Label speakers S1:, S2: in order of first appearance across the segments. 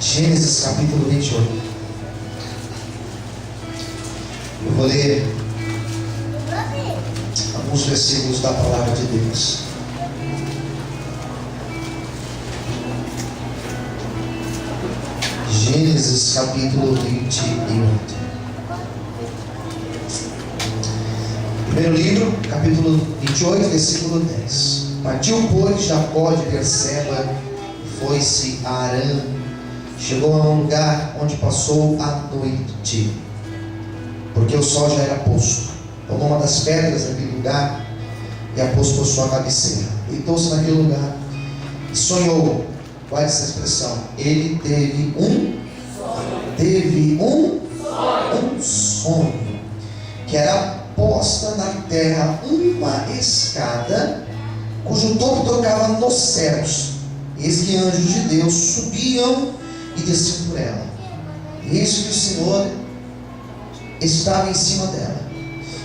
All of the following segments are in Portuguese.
S1: Gênesis capítulo 28. Eu vou ler alguns versículos da palavra de Deus. Gênesis capítulo 28. Primeiro livro, capítulo 28, versículo 10. Partiu, pois, Jacó de Berseba e foi-se a Harã. Chegou a um lugar onde passou a noite, porque o sol já era posto. Tomou uma das pedras daquele lugar e a pôs por sua cabeceira. Deitou-se naquele lugar e sonhou. Guarde essa expressão. Ele teve um sonho, que era posta na terra uma escada, cujo topo tocava nos céus. Eis que anjos de Deus subiam e desciam por ela. E eis que o Senhor estava em cima dela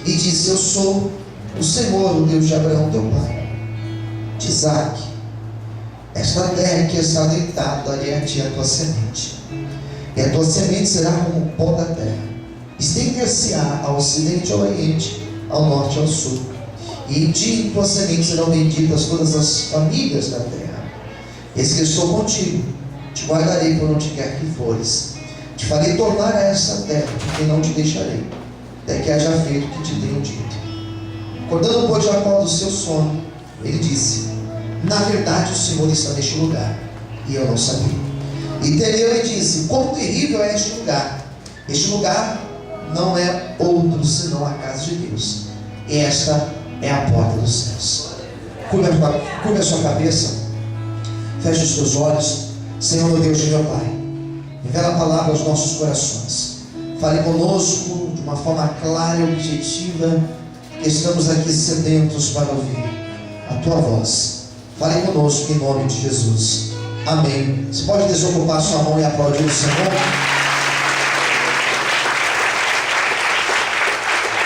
S1: e disse: Eu sou o Senhor, o Deus de Abraão teu pai, de Isaque. Esta terra que está deitado, darei a ti a tua semente, e a tua semente será como o pó da terra. Estender-se-á ao ocidente e ao oriente, ao norte e ao sul. E em ti e em tua semente serão benditas todas as famílias da terra. Eis que estou contigo, te guardarei por onde quer que fores. Te farei tornar a esta terra, porque não te deixarei, até que haja feito o que te tenho dito. Acordando, pois, Jacó do seu sono, ele disse: Na verdade o Senhor está neste lugar, e eu não sabia. E temeu e disse: Quão terrível é este lugar! Este lugar não é outro senão a casa de Deus, e esta é a porta dos céus. Curva a sua cabeça, feche os seus olhos. Senhor, meu Deus e meu Pai, revela a palavra aos nossos corações. Fale conosco de uma forma clara e objetiva, que estamos aqui sedentos para ouvir a Tua voz. Fale conosco em nome de Jesus. Amém. Você pode desocupar sua mão e aplaudir o Senhor?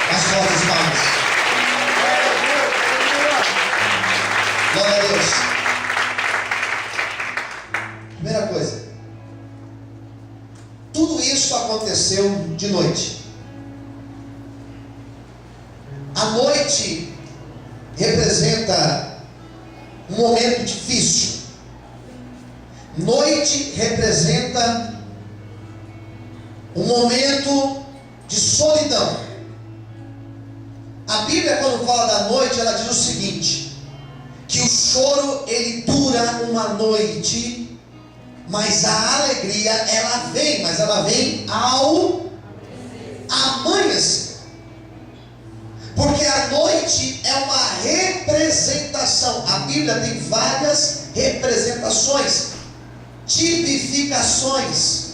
S1: As fortes palmas. Glória a Deus. Primeira coisa, tudo isso aconteceu de noite. A noite representa um momento difícil. Noite representa um momento de solidão. A Bíblia, quando fala da noite, ela diz o seguinte: que o choro ele dura uma noite, mas a alegria ela vem, mas ela vem ao amanhecer. Porque a noite é uma representação. A Bíblia tem várias representações, tipificações.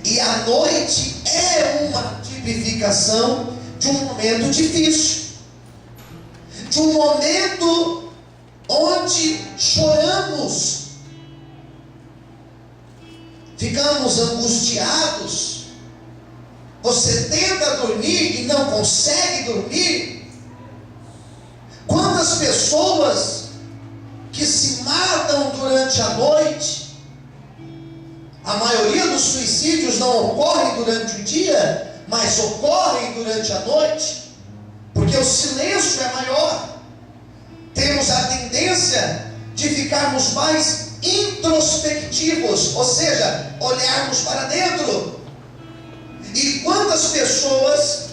S1: E a noite é uma tipificação de um momento difícil, de um momento onde choramos, ficamos angustiados. Você tenta dormir e não consegue dormir. Quantas pessoas que se matam durante a noite? A maioria dos suicídios não ocorrem durante o dia, mas ocorrem durante a noite, porque o silêncio é maior. Temos a tendência de ficarmos mais introspectivos, ou seja, olharmos para dentro. E quantas pessoas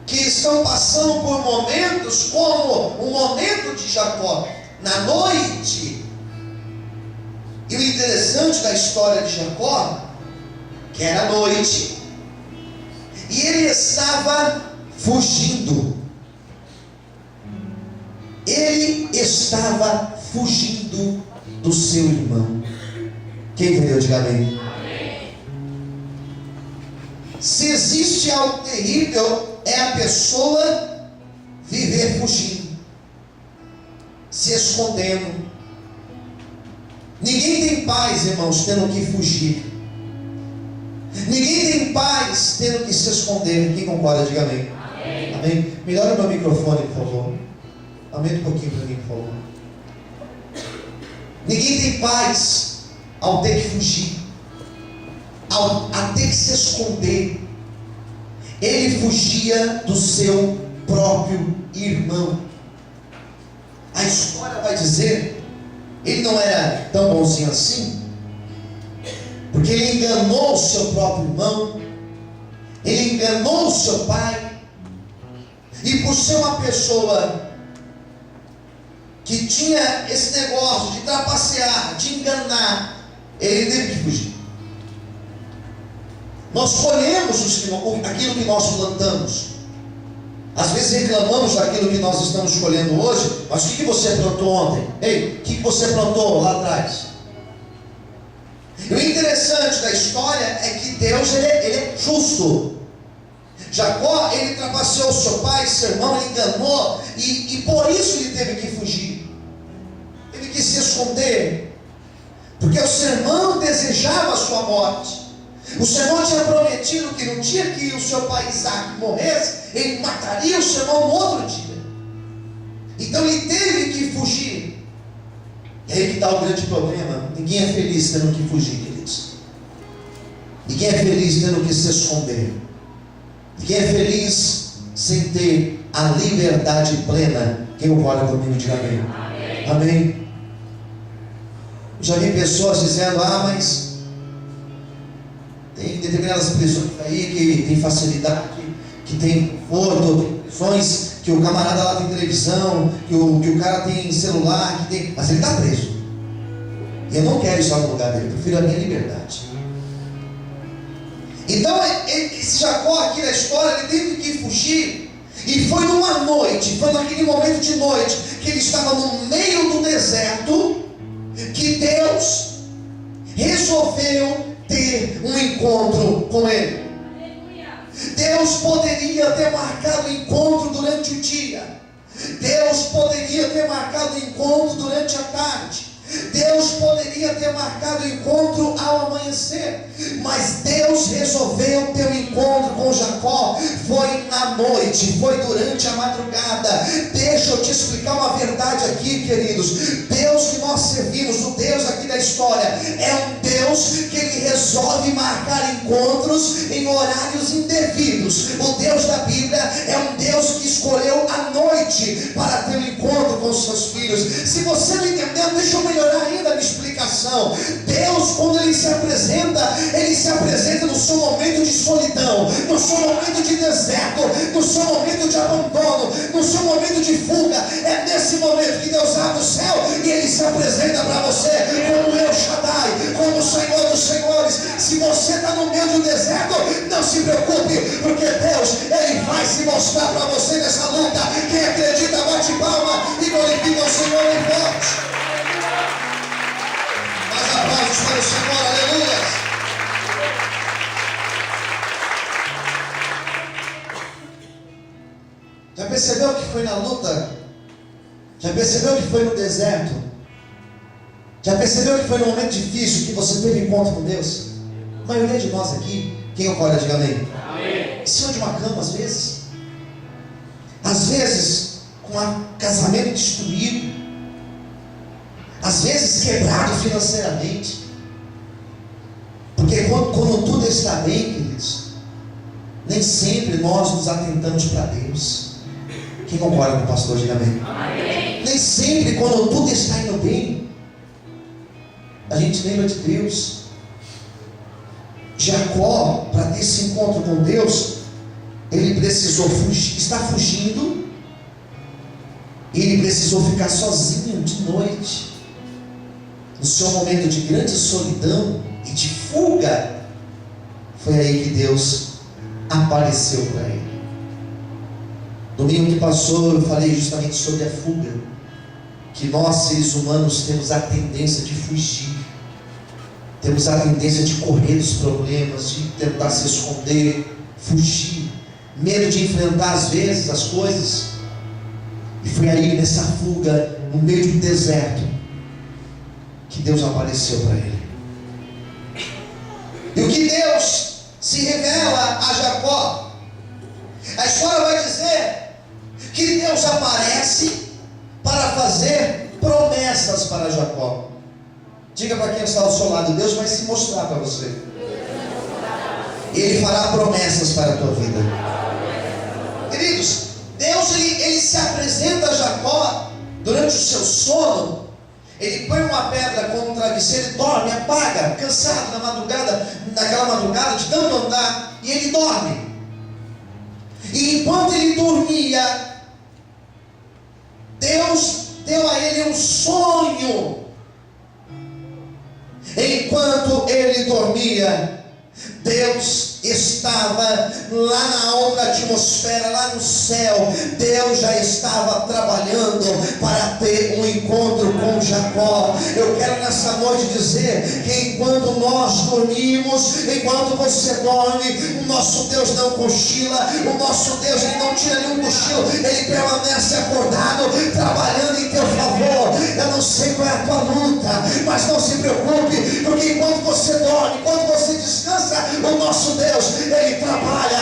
S1: que estão passando por momentos como o momento de Jacó, na noite. E o interessante da história de Jacó, que era noite, e ele estava fugindo. Ele estava fugindo do seu irmão. Quem entendeu, diga amém. Se existe algo terrível, é a pessoa viver fugindo, se escondendo. Ninguém tem paz, irmãos, tendo que fugir. Ninguém tem paz tendo que se esconder. Quem concorda, diga amém. Amém. Amém. Melhora o meu microfone, por favor. Aumenta um pouquinho para mim, por favor. Ninguém tem paz ao ter que fugir. a ter que se esconder, ele fugia do seu próprio irmão. A história vai dizer, ele não era tão bonzinho assim, porque ele enganou o seu próprio irmão, ele enganou o seu pai, e por ser uma pessoa que tinha esse negócio de trapacear, de enganar, ele teve que fugir. Nós colhemos aquilo que nós plantamos. Às vezes reclamamos daquilo que nós estamos colhendo hoje, mas o que você plantou ontem? Ei, o que você plantou lá atrás? E o interessante da história é que Deus ele é justo. Jacó, ele trapaceou seu pai, seu irmão, ele enganou, e por isso ele teve que fugir. Teve que se esconder, porque o seu irmão desejava a sua morte. O seu irmão tinha prometido que no dia que o seu pai Isaac morresse, ele mataria o seu irmão no outro dia. Então ele teve que fugir. E aí que está o grande problema. Ninguém é feliz tendo que fugir, queridos. Ninguém é feliz tendo que se esconder. Ninguém é feliz sem ter a liberdade plena. Quem concorda comigo, diga amém. Amém. Amém. Já vi pessoas dizendo, mas tem determinadas prisões aí que tem facilidade, que tem conforto, tem prisões que o camarada lá tem televisão, que o cara tem celular, mas ele está preso. E eu não quero estar no lugar dele, eu prefiro a minha liberdade. Então, esse Jacó aqui na história, ele teve que fugir. E foi numa noite, foi naquele momento de noite, que ele estava no meio do deserto, que Deus resolveu ter um encontro com ele. Deus poderia ter marcado o encontro durante o dia. Deus poderia ter marcado o encontro durante a tarde. Deus poderia ter marcado o encontro ao amanhecer, mas Deus resolveu ter um encontro com Jacó. Foi na noite, foi durante a madrugada. Deixa eu te explicar uma verdade aqui, queridos. Deus que nós servimos, o Deus aqui da história, é um Deus que ele resolve marcar encontros em horários indevidos. O Deus da Bíblia é um Deus que escolheu a noite para ter um encontro com os seus filhos. Se você não entendeu, deixa eu melhorar ainda a minha explicação. Deus, quando ele se apresenta no seu momento de solidão, no seu momento de deserto, no seu momento de abandono, no seu momento de fuga. É nesse momento que Deus abre o céu e ele se apresenta para você como El Shaddai, como o Senhor dos Senhores. Se você está no meio do deserto, não se preocupe, porque Deus, ele vai se mostrar para você nessa luta. Quem acredita, bate palma e glorifica o Senhor em forte. Aplausos para o Senhor, aleluia. Já percebeu que foi na luta? Já percebeu que foi no deserto? Já percebeu que foi no momento difícil que você teve encontro com Deus? A maioria de nós aqui, quem concorda, diga amém. Amém. Em cima de uma cama, às vezes com um casamento destruído, às vezes quebrado financeiramente, porque quando tudo está bem, queridos, nem sempre nós nos atentamos para Deus. Quem concorda com o pastor, diga amém. Amém. Nem sempre quando tudo está indo bem, a gente lembra de Deus. Jacó, para ter esse encontro com Deus, ele precisou fugir, está fugindo, e ele precisou ficar sozinho de noite. No seu momento de grande solidão e de fuga, foi aí que Deus apareceu para ele. Domingo que passou eu falei justamente sobre a fuga, que nós seres humanos temos a tendência de fugir, temos a tendência de correr dos problemas, de tentar se esconder, fugir, medo de enfrentar às vezes as coisas. E foi aí nessa fuga, no meio do deserto, que Deus apareceu para ele. E o que Deus se revela a Jacó? A história vai dizer que Deus aparece para fazer promessas para Jacó. Diga para quem está ao seu lado: Deus vai se mostrar para você. E Ele fará promessas para a tua vida. Queridos, Deus ele se apresenta a Jacó durante o seu sono. Ele põe uma pedra como um travesseiro e dorme, apaga, cansado na madrugada, naquela madrugada de tanto andar, e ele dorme. E enquanto ele dormia, Deus deu a ele um sonho. Enquanto ele dormia, Deus estava lá na outra atmosfera, lá no céu. Deus já estava trabalhando para ter um encontro com Jacó. Eu quero nessa noite dizer que enquanto nós dormimos, enquanto você dorme, o nosso Deus não cochila, o nosso Deus ele não tira nenhum cochilo, ele permanece acordado, trabalhando em teu favor. Eu não sei qual é a tua luta, mas não se preocupe, porque enquanto você dorme, enquanto você descansa, o nosso Deus, ele trabalha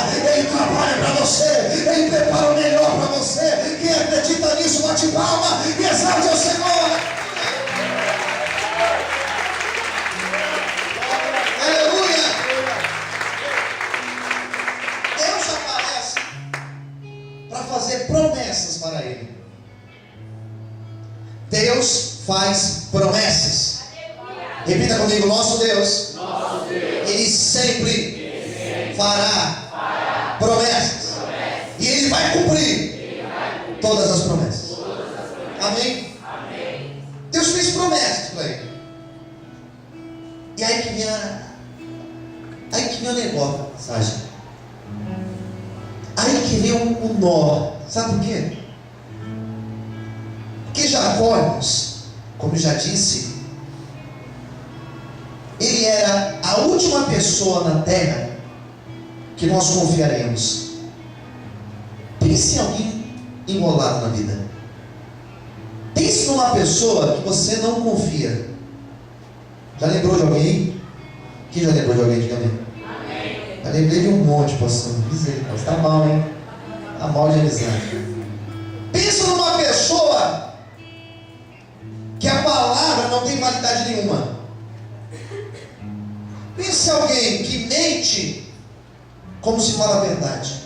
S1: para você, ele prepara o melhor para você. Quem acredita nisso, bate palma e exalte ao Senhor. Aleluia. Deus aparece para fazer promessas para ele. Deus faz promessas. Repita comigo: nosso Deus, ele sempre fará promessas. E ele vai cumprir todas as promessas. Amém? Deus fez promessas para ele. E aí que vem o negócio da passagem. Aí que vem o nó. Sabe por quê? Porque Jacó, irmãos, como eu já disse, ele era a última pessoa na terra que nós confiaremos. Pense em alguém enrolado na vida. Pense numa pessoa que você não confia. Já lembrou de alguém? Quem já lembrou de alguém? Diga amém. Já lembrei de um monte, pastor. Misericórdia, está mal, hein? Está mal de amizade. Pensa numa pessoa que a palavra não tem validade nenhuma. Pense em alguém que mente como se fala a verdade.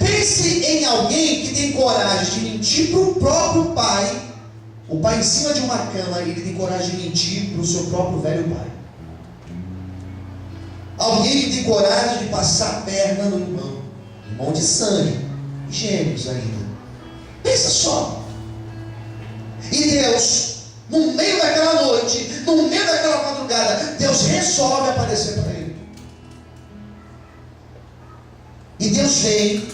S1: Pense em alguém que tem coragem de mentir para o próprio pai. O pai em cima de uma cama, ele tem coragem de mentir para o seu próprio velho pai. Alguém que tem coragem de passar a perna no irmão de sangue, gêmeos ainda. Pensa só. E Deus, no meio daquela noite, no meio daquela madrugada, Deus resolve aparecer para ele. E Deus vem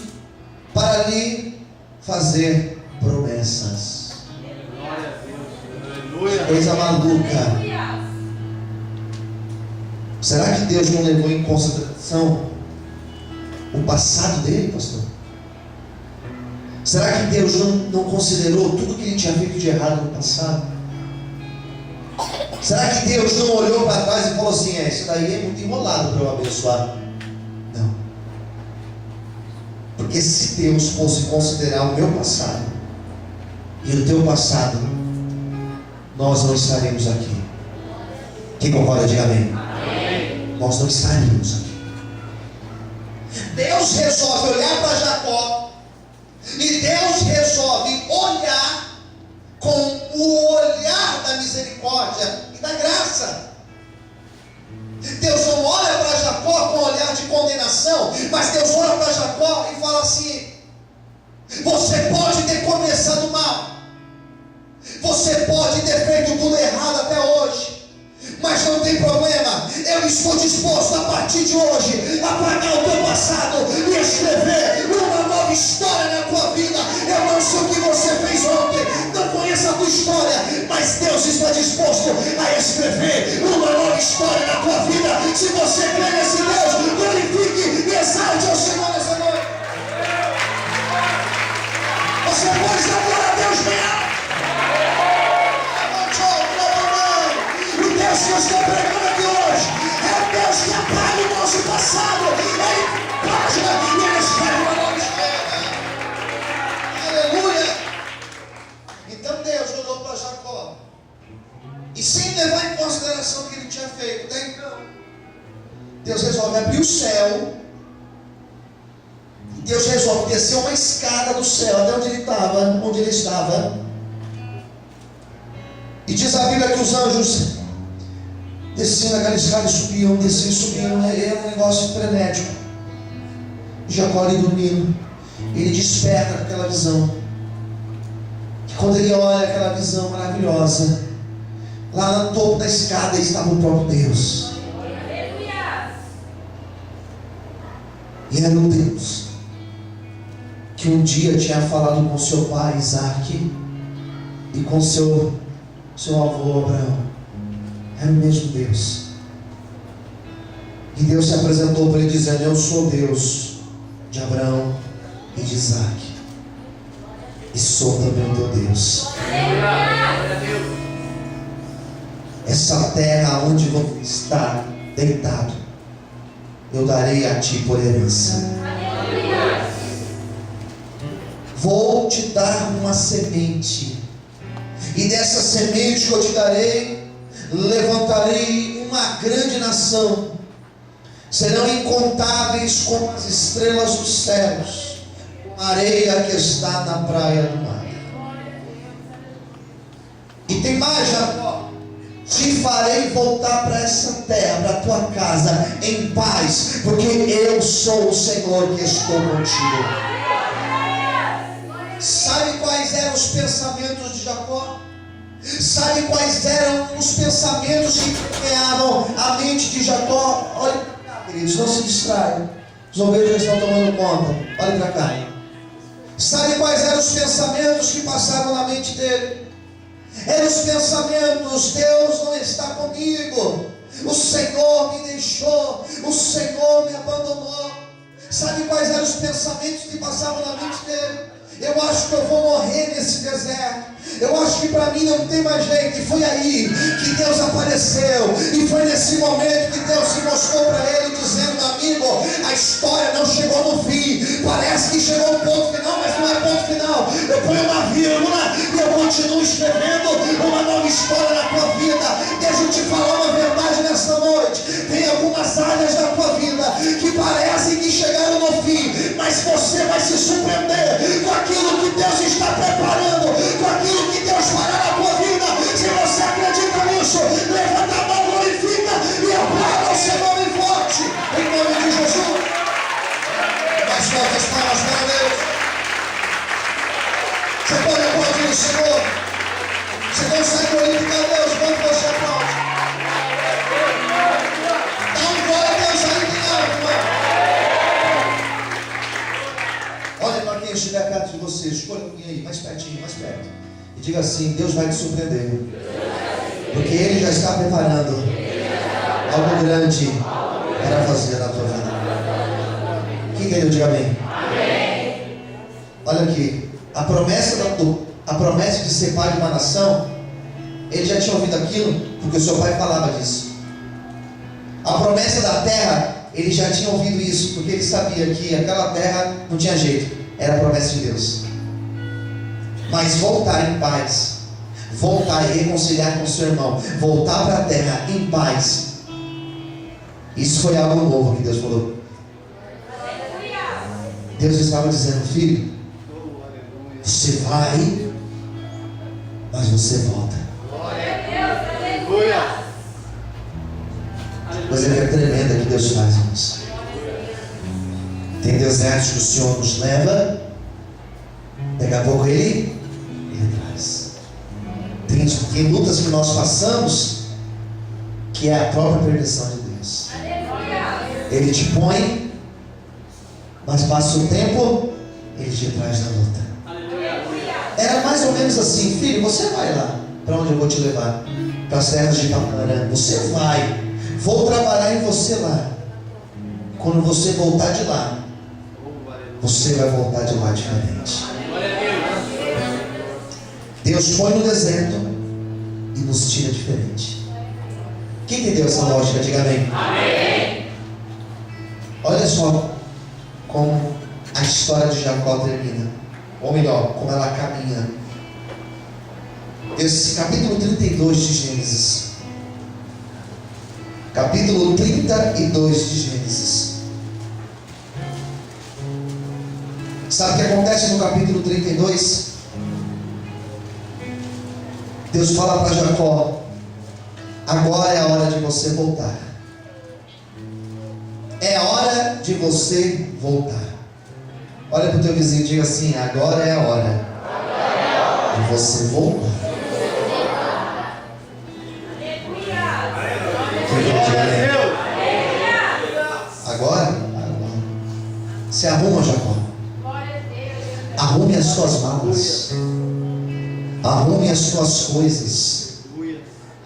S1: para lhe fazer promessas. Coisa maluca. Será que Deus não levou em consideração o passado dele, pastor? Será que Deus não considerou tudo que ele tinha feito de errado no passado? Será que Deus não olhou para trás e falou assim: isso daí é muito enrolado para eu abençoar? Não. Porque se Deus fosse considerar o meu passado e o teu passado, nós não estaremos aqui. Quem concorda, diga amém. Nós não estaríamos aqui. Deus resolve olhar para Jacó, e Deus resolve olhar com o olhar da misericórdia e da graça. Deus não olha para Jacó com um olhar de condenação, mas Deus olha para Jacó e fala assim: você pode ter começado mal, você pode ter feito tudo errado até hoje, mas não tem problema. Eu estou disposto a partir de hoje a apagar o teu passado e escrever uma nova história na tua vida. Eu não sei o que você fez ontem, não conheço a tua história, mas Deus está disposto a escrever uma nova história na tua vida. Se você crê nesse Deus, glorifique e exalte ao Senhor nessa noite. Você pode dar glória a Deus bem alto. Deus que eu estou pregando aqui hoje é o Deus que apaga o nosso passado, ele página e ele escreve uma nova história. Aleluia. Então Deus olhou para Jacó e, sem levar em consideração o que ele tinha feito até então, Deus resolve abrir o céu. E Deus resolve descer uma escada do céu até onde ele estava. E diz a Bíblia que os anjos desciam naquela escada e subiam, desciam e subiam. Era um negócio frenético. Jacó ali dormindo. Ele desperta com aquela visão. E quando ele olha aquela visão maravilhosa, lá no topo da escada estava o próprio Deus. E era o Deus que um dia tinha falado com seu pai Isaac e com seu avô Abraão. Era o mesmo Deus. E Deus se apresentou para ele dizendo: eu sou Deus de Abraão e de Isaac, e sou também o teu Deus. Essa terra onde você está deitado, eu darei a ti por herança. Vou te dar uma semente, e dessa semente que eu te darei, levantarei uma grande nação. Serão incontáveis como as estrelas dos céus, como a areia que está na praia do mar. E tem mais, Jacó: te farei voltar para essa terra, para a tua casa, em paz, porque eu sou o Senhor que estou contigo. Sabe quais eram os pensamentos de Jacó? Sabe quais eram os pensamentos que permeavam a mente de Jacó? Olha para cá, queridos, não se distraiam. Os ovelhas já estão tomando conta. Olha para cá. Sabe quais eram os pensamentos que passavam na mente dele? Eram os pensamentos: Deus não está comigo, o Senhor me deixou, o Senhor me abandonou. Sabe quais eram os pensamentos que passavam na mente dele? Eu acho que eu vou morrer nesse deserto. Eu acho que para mim não tem mais jeito. E foi aí que Deus apareceu. E foi nesse momento que Deus se mostrou para ele, dizendo: meu amigo, a história não chegou no fim. Parece que chegou ao ponto final, mas não é ponto final. Eu ponho uma vírgula e eu continuo escrevendo uma nova história na tua vida. Deixa eu te falar uma verdade nessa noite. Tem algumas áreas da tua vida que parecem que chegaram no fim, mas você vai se surpreender com aquilo que Deus está preparando, com aquilo que Deus fará na tua vida. Se você acredita nisso, levanta a mão, glorifica e aplauda o seu nome forte, em nome de Jesus. Mais fortes palmas para Deus. Você pode aplaudir o Senhor. Você consegue glorificar a Deus quando você aplaude. Dá um glória a Deus aí, irmão. Olha para quem estiver perto de você, escolha alguém aí, mais pertinho, mais perto, e diga assim: Deus vai te surpreender, porque Ele já está preparando algo grande para fazer na tua vida. Quem entendeu? Diga amém. Olha aqui, a promessa de ser pai de uma nação, ele já tinha ouvido aquilo, porque o seu pai falava disso. A promessa da terra, ele já tinha ouvido isso, porque ele sabia que aquela terra não tinha jeito, era a promessa de Deus. Mas voltar em paz, voltar e reconciliar com seu irmão, voltar para a terra em paz, isso foi algo novo que Deus falou. Deus estava dizendo: filho, você vai, mas você volta. Coisa que é tremenda que Deus faz, irmãos. Tem desertos que o Senhor nos leva, daqui a pouco Ele traz. Tem lutas que nós passamos, que é a própria permissão de Deus. Ele te põe, mas passa o tempo, Ele te traz na luta. Era mais ou menos assim: filho, você vai lá, para onde eu vou te levar? Para as terras de Paparã. Você vai. Vou trabalhar em você lá. Quando você voltar de lá, você vai voltar de lá diferente. Deus põe no deserto e nos tira diferente. Quem entendeu essa lógica? Diga amém. Amém. Olha só como a história de Jacó termina, ou melhor, como ela caminha. Esse capítulo 32 de Gênesis. capítulo 32 de Gênesis. Sabe o que acontece no capítulo 32? Deus fala para Jacó: agora é a hora de você voltar. É a hora de você voltar. Olha para o teu vizinho e diga assim: agora é a hora de você voltar. Agora. Se arruma, Jacó. Arrume as suas malas. Arrume as suas coisas.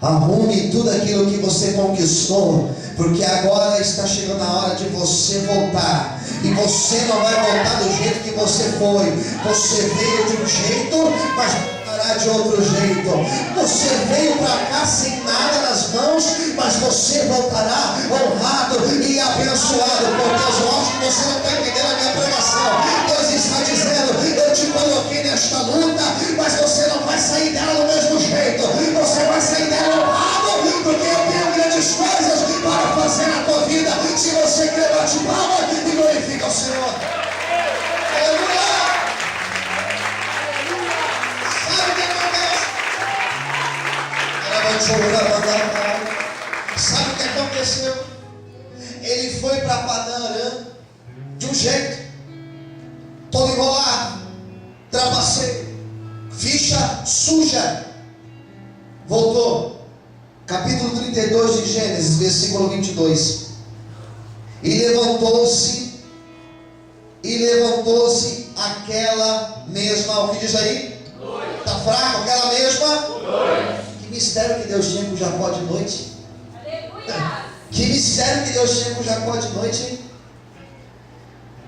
S1: Arrume tudo aquilo que você conquistou, porque agora está chegando a hora de você voltar. E você não vai voltar do jeito que você foi. Você veio de um jeito, mas voltará de outro jeito. Você veio para cá sem nada nas mãos, mas você voltará honrado e abençoado por Deus. Eu acho que você não está entendendo a minha pregação. Deus está dizendo: eu te coloquei nesta luta, mas você não vai sair dela do mesmo jeito. Você vai sair dela honrado, porque eu tenho grandes coisas para fazer na tua vida. Se você crê, bate palma e glorifica o Senhor. Aleluia! Sabe o que acontece? Sabe o que aconteceu? Ele foi para Padã Arã de um jeito, todo enrolado, trapaceiro, ficha suja. Voltou. Capítulo 32 de Gênesis, versículo 22. E levantou-se aquela mesma, o que diz aí? Está fraco? Aquela mesma? Que mistério que Deus tinha com Jacó de noite? Aleluia. Que mistério que Deus tinha com Jacó de noite, hein?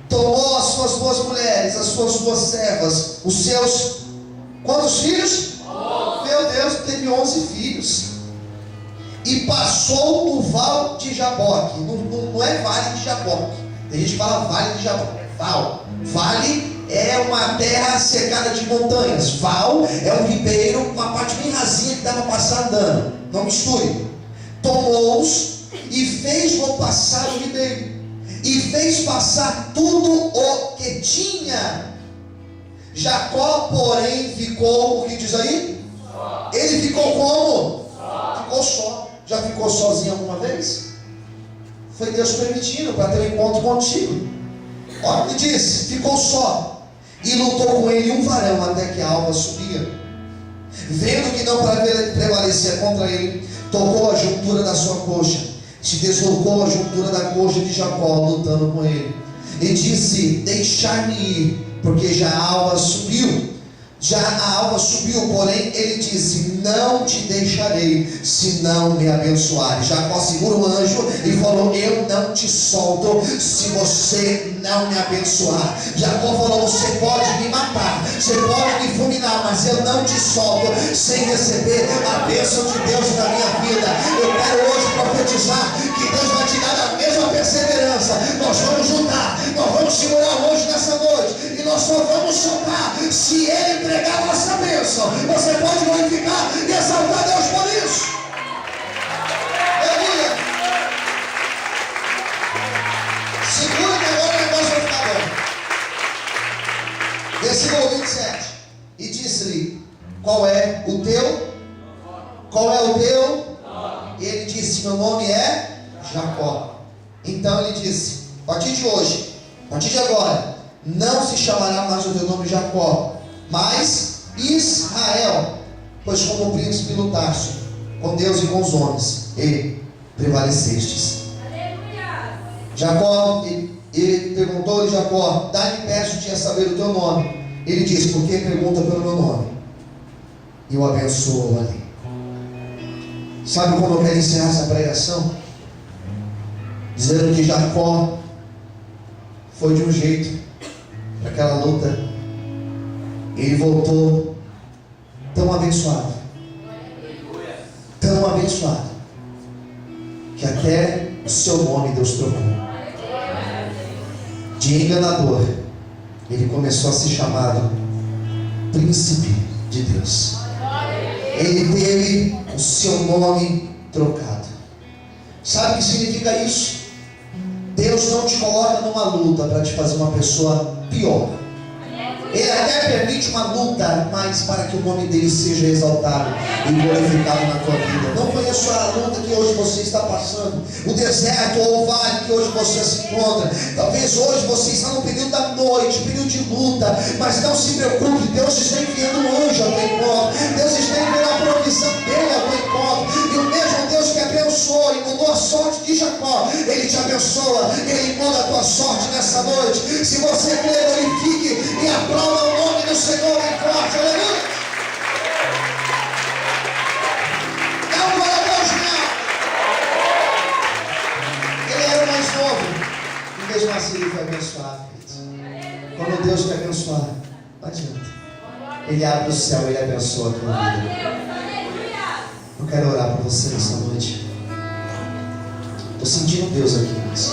S1: Tomou as suas duas mulheres, as suas duas servas, os seus, quantos filhos? Meu Deus, teve 11 filhos. E passou o val de Jaboque. Não é vale de Jaboque. Tem gente que fala vale de Jaboque. É val. Vale é uma terra cercada de montanhas. Val é um ribeiro, uma parte bem rasinha que dá para passar andando. Não misture. Tomou-os e fez-o passar o ribeiro. E fez passar tudo o que tinha. Jacó, porém, ficou, o que diz aí? Ele ficou como? Ficou só. Já ficou sozinho alguma vez? Foi Deus permitindo para ter um encontro contigo. Olha o que diz: ficou só. E lutou com ele um varão até que a alva subia. Vendo que não prevalecia contra ele, tocou a juntura da sua coxa, se deslocou a juntura da coxa de Jacó, lutando com ele. E disse: deixar-me ir, porque já a alva subiu. Já a alva subiu, porém ele disse: não te deixarei, se não me abençoares. Jacó segura o anjo e falou: eu não te solto, se você não me abençoar. Jacó falou: você pode me matar, você pode me fulminar, mas eu não te solto sem receber a bênção de Deus na minha vida. Eu quero hoje profetizar que Deus vai te dar a mesma perseverança. Nós vamos juntar, nós vamos segurar o anjo nessa noite, e nós só vamos soltar se ele entregar a nossa bênção. Você pode glorificar e exaltar Deus por isso. Aleluia. Segura que agora o negócio vai ficar bom. Versículo 27. E disse-lhe: qual é o teu? Qual é o teu? E ele disse: meu nome é Jacó. Então ele disse: a partir de hoje, a partir de agora, não se chamará mais o teu nome Jacó, mas Israel, pois como príncipe lutaste com Deus e com os homens, e prevalecestes. Aleluia. Jacó, e perguntou-lhe Jacó: dá-me, peço-te a saber o teu nome. Ele disse: por que pergunta pelo meu nome? E o abençoou ali. Sabe como eu quero encerrar essa pregação? Dizendo que Jacó foi de um jeito para aquela luta. Ele voltou tão abençoado, que até o seu nome Deus trocou. De enganador, ele começou a ser chamado Príncipe de Deus. Ele teve o seu nome trocado. Sabe o que significa isso? Deus não te coloca numa luta para te fazer uma pessoa pior. Ele até permite uma luta, mas para que o nome dele seja exaltado e glorificado na tua vida. Não conheço a luta que hoje você está passando, o deserto ou o vale que hoje você se encontra. Talvez hoje você está no período da noite, período de luta, mas não se preocupe, Deus está enviando um anjo ao teu encontro. Deus está enviando a provisão dele ao teu encontro. E o mesmo Deus que abençoou e mudou a sorte de Jacó, ele te abençoa, ele muda a tua sorte nessa noite. Se você crer, glorifique e aprova o nome do Senhor em forte, aleluia. Dá um glória a Deus, não. Ele era o mais novo, e mesmo assim ele foi abençoado. Quando Deus te abençoar, não adianta. Ele abre o céu, ele abençoa a tua vida. Eu quero orar por você nessa noite. Estou sentindo Deus aqui, mas